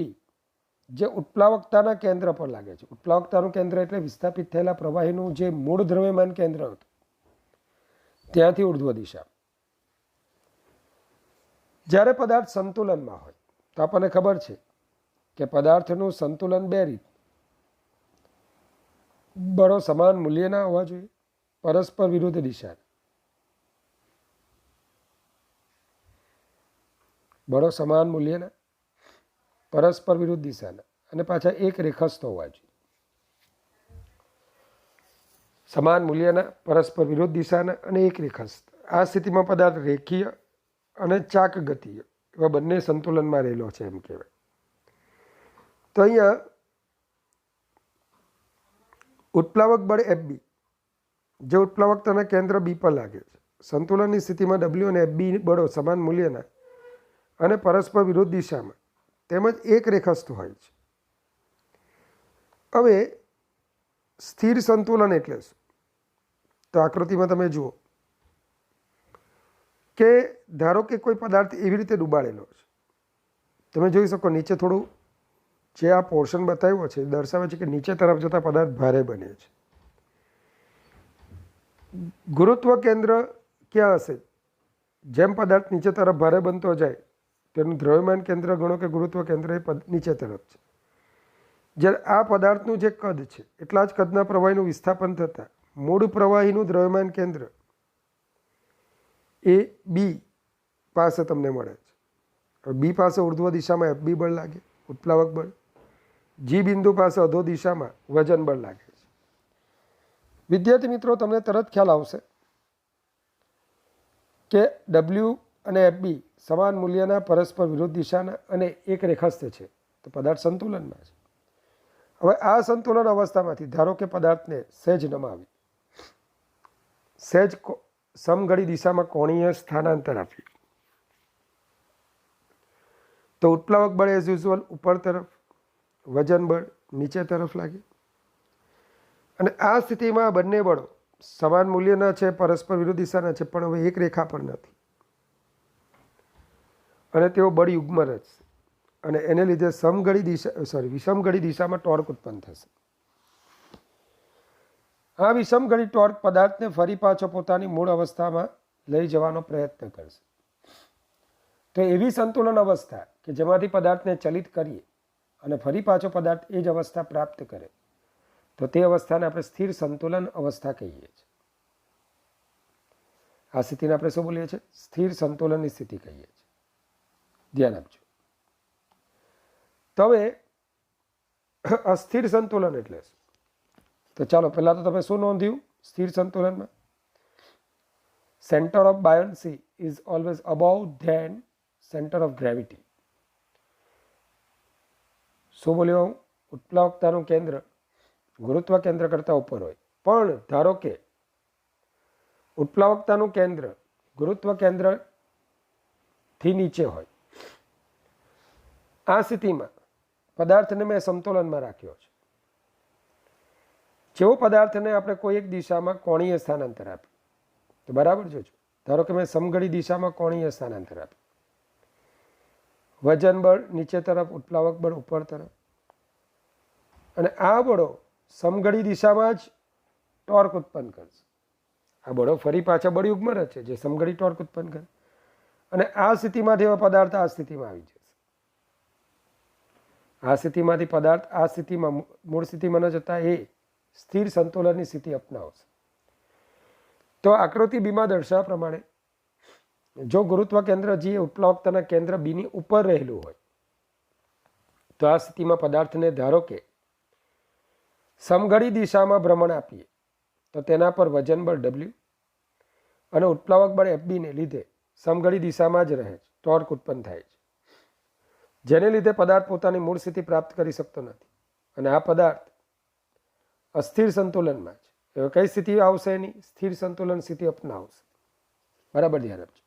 જે ઉત્પ્લાવકતાના કેન્દ્ર પર લાગે છે. ઉત્પ્લાવકતાનું કેન્દ્ર એટલે વિસ્થાપિત થયેલા પ્રવાહીનું જે મૂળ દ્રવ્યમાન કેન્દ્ર હતું ત્યાંથી ઉર્ધ્વ દિશા. જ્યારે પદાર્થ સંતુલનમાં હોય તો આપણને ખબર છે કે પદાર્થનું સંતુલન બે રીત. બળો સમાન મૂલ્યના હોવા જોઈએ, પરસ્પર વિરુદ્ધ દિશા. બળો સમાન મૂલ્યના, પરસ્પર વિરુદ્ધ દિશાના, અને પાછા એક રેખસ્થ હોવા જોઈએ. સમાન મૂલ્યના, પરસ્પર વિરુદ્ધ દિશાના અને એક રેખસ્થ. આ સ્થિતિમાં પદાર્થ રેખીય અને ચાક ગતિય એવા બંને સંતુલનમાં રહેલો છે એમ કહેવાય. તો અહીંયા ઉત્પ્લાવક બળ FB, જે ઉત્પ્લાવકતાના કેન્દ્ર B પર લાગે છે. સંતુલનની સ્થિતિમાં W અને FB બળો સમાન મૂલ્યના અને પરસ્પર વિરુદ્ધ દિશામાં તેમજ એક રેખસ્થ હોય છે. હવે સ્થિર સંતુલન એટલે શું? તો આકૃતિમાં તમે જુઓ કે ધારો કે કોઈ પદાર્થ એવી રીતે ડૂબાડેલો છે, તમે જોઈ શકો નીચે થોડું જે આ પોર્શન બતાવ્યો છે દર્શાવે છે કે નીચે તરફ જતા પદાર્થ ભારે બને છે. ગુરુત્વ કેન્દ્ર ક્યાં હશે? જેમ પદાર્થ નીચે તરફ ભારે બનતો જાય તેનું દ્રવ્યમાન કેન્દ્ર ગણો કે ગુરુત્વ કેન્દ્ર એ નીચે તરફ છે. જ્યારે આ પદાર્થનું જે કદ છે એટલા જ કદના પ્રવાહીનું વિસ્થાપન થતાં મૂળ પ્રવાહીનું દ્રવ્યમાન કેન્દ્ર એ B પાસે તમને મળે છે. B પાસે ઉર્ધ્વ દિશામાં FB બળ લાગે, ઉત્પ્લાવક બળ. G બિંદુ પાસે અધો દિશામાં વજન બળ લાગે છે. વિદ્યાર્થી મિત્રો, તમને તરત ખ્યાલ આવશે કે W અને FB સમાન મૂલ્યના, પરસ્પર વિરુદ્ધ દિશાના અને એક રેખસ્થ છે, તો પદાર્થ સંતુલનમાં છે. હવે આ સંતુલન અવસ્થામાંથી ધારો કે પદાર્થને સહેજ નમાવી, સહેજ સમઘડી દિશામાં કોણીય સ્થાનાંતર આપ્યું, તો ઉત્પ્લાવક બળ એઝ યુઝ્યુઅલ ઉપર તરફ, વજન બળ નીચે તરફ લાગે. અને આ સ્થિતિમાં બંને બળો સમાન મૂલ્યના છે, પરસ્પર વિરુદ્ધ દિશાના છે, પણ હવે એક રેખા પર નથી અને તેઓ બળ યુગ્મ રચશે અને એને લીધે વિષમઘડી દિશામાં ટોર્ક ઉત્પન્ન થશે. આ વિષમઘડી ટોર્ક પદાર્થને ફરી પાછો પોતાની મૂળ અવસ્થામાં લઈ જવાનો પ્રયત્ન કરશે. તો એવી સંતુલન અવસ્થા કે જેમાંથી પદાર્થને ચલિત કરીએ અને ફરી પાછો પદાર્થ એ જ અવસ્થા પ્રાપ્ત કરે, તો તે અવસ્થાને આપણે સ્થિર સંતુલન અવસ્થા કહીએ છીએ. આ સ્થિતિને આપણે શું બોલીએ છીએ? સ્થિર સંતુલનની સ્થિતિ કહીએ છીએ. ધ્યાન આપજો. તો હવે અસ્થિર સંતુલન એટલે શું? તો ચાલો પહેલા તો તમે શું નોંધ્યું સ્થિર સંતુલનમાં? Centre of buoyancy is always above than center of gravity. શું બોલ્યો હું? ઉત્પ્લાવકતાનું કેન્દ્ર ગુરુત્વ કેન્દ્ર કરતાં ઉપર હોય, પણ ધારો કે ઉત્પ્લાવકતાનું કેન્દ્ર ગુરુત્વ કેન્દ્રથી નીચે હોય. આ સ્થિતિમાં પદાર્થને મેં સમતોલનમાં રાખ્યો છે. જેવો પદાર્થને આપણે કોઈ એક દિશામાં કોણીય સ્થાનાંતર આપ્યું, તો બરાબર જોજો, ધારો કે મેં સમઘડી દિશામાં કોણીય સ્થાનાંતર આપ્યું, વજન બળ નીચે તરફ, ઉત્પ્લાવક બળ ઉપર તરફ, અને આ બળો સમઘડી દિશામાં જ ટોર્ક ઉત્પન્ન કરશે. આ બળો ફરી પાછા બળયુગ્મ રચે જે સમઘડી ટોર્ક ઉત્પન્ન કરે, અને આ સ્થિતિમાંથી હવે પદાર્થ આ સ્થિતિમાં આવી જશે. આ સ્થિતિમાંથી પદાર્થ આ સ્થિતિમાં મૂળ સ્થિતિમાં ન જતા એ સ્થિર સંતુલનની સ્થિતિ અપનાવશે. તો આકૃતિ બીમાં દર્શાવ્યા પ્રમાણે જો ગુરુત્વ કેન્દ્ર જી ઉત્પ્લાવકતાના કેન્દ્ર બીની ઉપર રહેલું હોય, તો આ સ્થિતિમાં પદાર્થને ધારો કે સમઘડી દિશામાં ભ્રમણ આપીએ તો તેના પર વજન બળ W અને ઉત્પ્લાવક બળ FBને લીધે સમઘડી દિશામાં જ રહે છે, ટોર્ક ઉત્પન્ન થાય છે, જેને લીધે પદાર્થ પોતાની મૂળ સ્થિતિ પ્રાપ્ત કરી શકતો નથી, અને આ પદાર્થ અસ્થિર સંતુલનમાં છે. હવે કઈ સ્થિતિ આવશે? એની સ્થિર સંતુલન સ્થિતિ અપનાવશે. બરાબર ધ્યાન આપજો.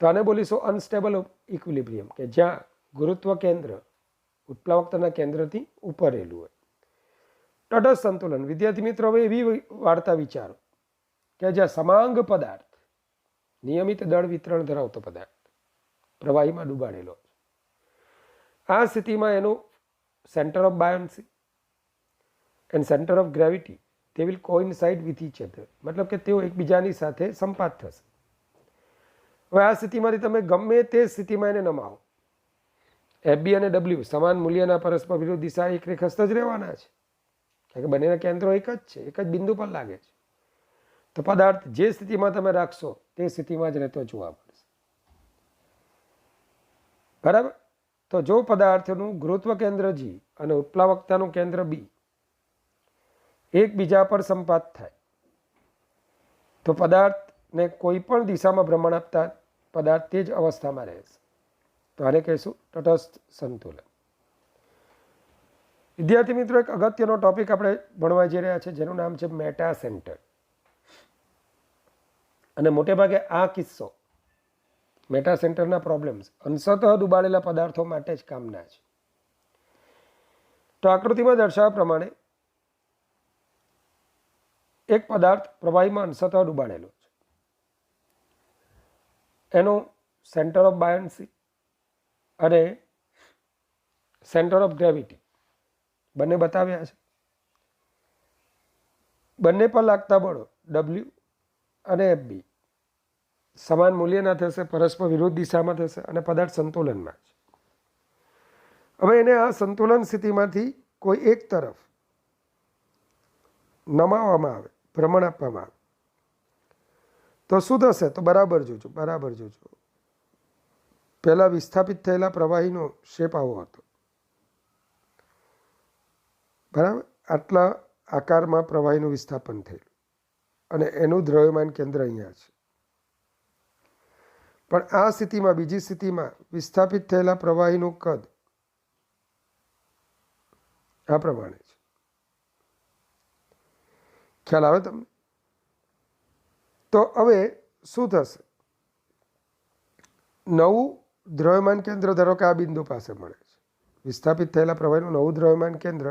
તો આને બોલીશું અનસ્ટેબલ ઇક્વિલિબ્રિયમ, કે જ્યાં ગુરુત્વ કેન્દ્ર ઉત્પ્લાવકતાના કેન્દ્રથી ઉપર રહેલું હોય. તટસ્થ સંતુલન, વિદ્યાર્થી મિત્રો, હવે એવી વાર્તા વિચારો કે જ્યાં સમાંગ પદાર્થ, નિયમિત દળ વિતરણ ધરાવતો પદાર્થ પ્રવાહીમાં ડૂબાડેલો છે. આ સ્થિતિમાં એનું centre of buoyancy and centre of gravity they will coincide with each other, મતલબ કે તેઓ એકબીજાની સાથે સંપાત થશે. હવે આ સ્થિતિમાંથી તમે ગમે તે સ્થિતિમાં એને નમાવો, FB અને W સમાન મૂલ્યના પરસ્પર વિરુદ્ધ દિશા એક રેખસ્થ જ રહેવાના છે, કારણ કે બંનેના કેન્દ્રો એક જ છે, એક જ બિંદુ પર લાગે છે. તો પદાર્થ જે સ્થિતિમાં તમે રાખશો તે સ્થિતિમાં જ રહેતો જોવા મળશે. બરાબર. તો જો પદાર્થનું ગુરુત્વ કેન્દ્ર G અને ઉત્પ્લાવકતાનું કેન્દ્ર B એકબીજા પર સંપાત થાય તો પદાર્થને કોઈ પણ દિશામાં ભ્રમણ આપતા પદાર્થ તે જ અવસ્થામાં રહેશે. તો આને કહીશું તટસ્થ સંતુલન. વિદ્યાર્થી મિત્રો, એક અગત્યનો ટોપિક આપણે ભણવા જઈ રહ્યા છે જેનું નામ છે મેટા સેન્ટર. અને મોટે ભાગે આ કિસ્સો મેટા સેન્ટરના પ્રોબ્લેમ્સ અંશતઃ ડૂબાડેલા પદાર્થો માટે જ કામના છે. તો આકૃતિમાં દર્શાવ્યા પ્રમાણે એક પદાર્થ પ્રવાહીમાં અંશતઃ ડૂબાડેલો છે. એનું સેન્ટર ઓફ બાયોન્સી અને સેન્ટર ઓફ ગ્રેવિટી બંને બતાવ્યા છે. બંને પર લાગતા બળો W અને FB સમાન મૂલ્યના થશે, પરસ્પર વિરુદ્ધ દિશામાં થશે, અને પદાર્થ સંતુલનમાં છે. હવે એને આ સંતુલન સ્થિતિમાંથી કોઈ એક તરફ નમાવવામાં આવે, ભ્રમણ આપવામાં આવે તો શું થશે? તો બરાબર જોજો, બરાબર જોજો. પહેલા વિસ્થાપિત થયેલા પ્રવાહીનો શેપ આવો હતો. બરાબર. આટલા આકારમાં પ્રવાહીનું વિસ્થાપન થયેલું અને એનું દ્રવ્યમાન કેન્દ્ર અહીંયા છે. પણ આ સ્થિતિમાં, બીજી સ્થિતિમાં વિસ્થાપિત થયેલા પ્રવાહીનું કદ આ પ્રમાણે છે. ખ્યાલ આવે તમને? તો હવે શું થશે? નવું દ્રવ્યમાન કેન્દ્ર ધારો કે આ બિંદુ પાસે મળે છે. વિસ્થાપિત થયેલા પ્રવાહીનું નવું દ્રવ્યમાન કેન્દ્ર,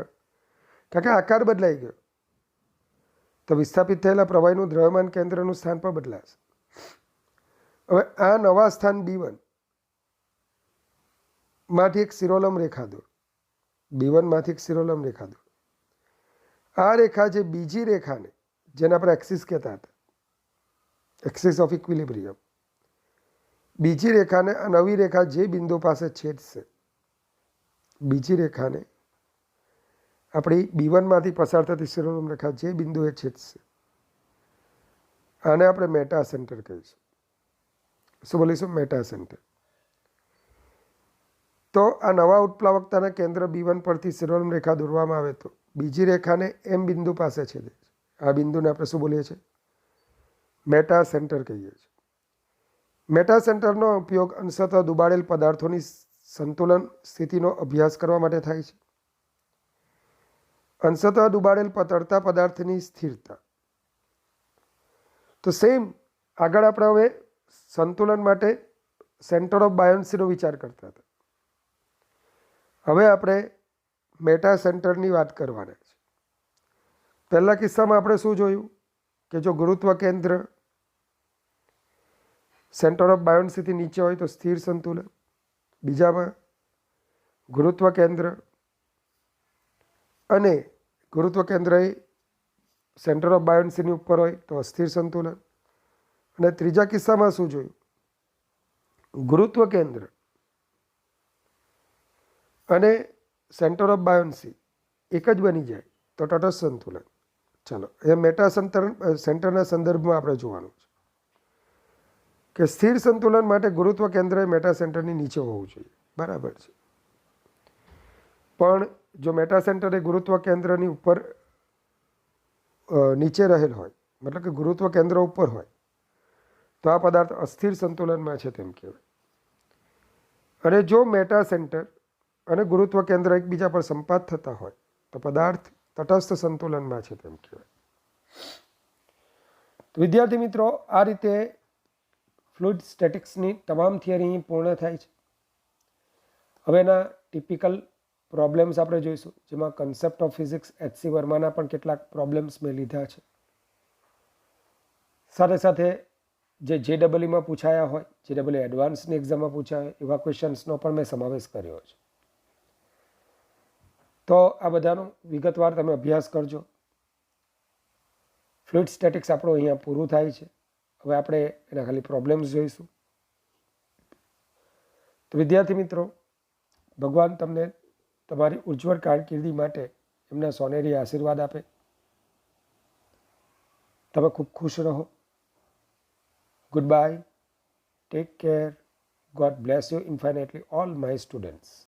કારણ કે આકાર બદલાઈ ગયો, તો વિસ્થાપિત થયેલા પ્રવાહીનું દ્રવ્યમાન કેન્દ્રનું સ્થાન પણ બદલાશે. હવે આ નવા સ્થાન B1 માંથી એક શિરોલંબ રેખા દોર, B1 માંથી એક શિરોલંબ રેખા દોર. આ રેખા જે બીજી રેખાને, જેને આપણે એક્સિસ કહેતા હતા, એક્સિસ ઓફ ઇક્વિલિબ્રિયમ, બીજી રેખાને આ નવી રેખા જે બિંદુ પાસે છેદશે, બીજી રેખાને આપણી B1 માંથી પસાર થતી શિરોલંબ રેખા જે બિંદુએ છેદશે, આને આપણે મેટા સેન્ટર કહીશું. શું બોલીશું? Meta centre. તો આ નવા ઉત્પ્લાવકતાના કેન્દ્ર B1 પરથી શિરોલંબ રેખા દોરવામાં આવે તો બીજી રેખાને M બિંદુ પાસે છેદે છે. આ બિંદુને આપણે શું બોલીએ છીએ? મેટા સેન્ટર કહીએ છીએ. મેટા સેન્ટરનો ઉપયોગ અંશતઃ દુબાળેલ પદાર્થોની સંતુલન સ્થિતિનો અભ્યાસ કરવા માટે થાય છે. અંશતઃ દુબાળેલ તરતા પદાર્થની સ્થિરતા. તો સેમ આગળ આપણે હવે સંતુલન માટે સેન્ટર ઓફ બાયોન્સીનો વિચાર કરતા હતા. હવે આપણે મેટા સેન્ટરની વાત કરવાના છે. પહેલા કિસ્સામાં આપણે શું જોયું કે જો ગુરુત્વ કેન્દ્ર સેન્ટર ઓફ બાયોન્સીથી નીચે હોય તો સ્થિર સંતુલન. બીજામાં ગુરુત્વ કેન્દ્ર અને ગુરુત્વ કેન્દ્ર એ સેન્ટર ઓફ બાયોન્સીની ઉપર હોય તો અસ્થિર સંતુલન. અને ત્રીજા કિસ્સામાં શું જોયું? ગુરુત્વ કેન્દ્ર અને સેન્ટર ઓફ બાયોન્સી એક જ બની જાય તો તટસ્થ સંતુલન. ચાલો, એ મેટા સેન્ટરના સંદર્ભમાં આપણે જોવાનું છે કે સ્થિર સંતુલન માટે ગુરુત્વ કેન્દ્ર એ મેટા સેન્ટરની નીચે હોવું જોઈએ. બરાબર છે. પણ જો મેટા સેન્ટર એ ગુરુત્વ કેન્દ્રની ઉપર નીચે રહેલ હોય, મતલબ કે ગુરુત્વ કેન્દ્ર ઉપર હોય, તો આ પદાર્થ અસ્થિર સંતુલનમાં છે તેમ કહેવાય. અને જો મેટા સેન્ટર અને ગુરુત્વ કેન્દ્ર એકબીજા પર સંપાત થતા હોય તો પદાર્થ તટસ્થ સંતુલનમાં છે તેમ કહેવાય. તો વિદ્યાર્થી મિત્રો, આ રીતે ફ્લુઇડ સ્ટેટિક્સની તમામ થિયરી પૂર્ણ થાય છે. હવેના ટિપિકલ પ્રોબ્લેમ્સ આપણે જોઈશું, જેમાં કન્સેપ્ટ ઓફ ફિઝિક્સ એચ.સી. વર્માના પણ કેટલાક પ્રોબ્લેમ્સ મેં લીધા છે. સાથે સાથે જે JEE પૂછાયા હોય, JEE એડવાન્સની એક્ઝામમાં પૂછાયા હોય એવા ક્વેશ્ચન્સનો પણ મેં સમાવેશ કર્યો છે. તો આ બધાનો વિગતવાર તમે અભ્યાસ કરજો. ફ્લુઇડ સ્ટેટિક્સ આપણું અહીંયા પૂરું થાય છે. હવે આપણે એના ખાલી પ્રોબ્લેમ્સ જોઈશું. તો વિદ્યાર્થી મિત્રો, ભગવાન તમને તમારી ઉજ્જવળ કારકિર્દી માટે એમના સોનેરી આશીર્વાદ આપે. તમે ખૂબ ખુશ રહો. Good bye. Take care. God bless you infinitely, all my students.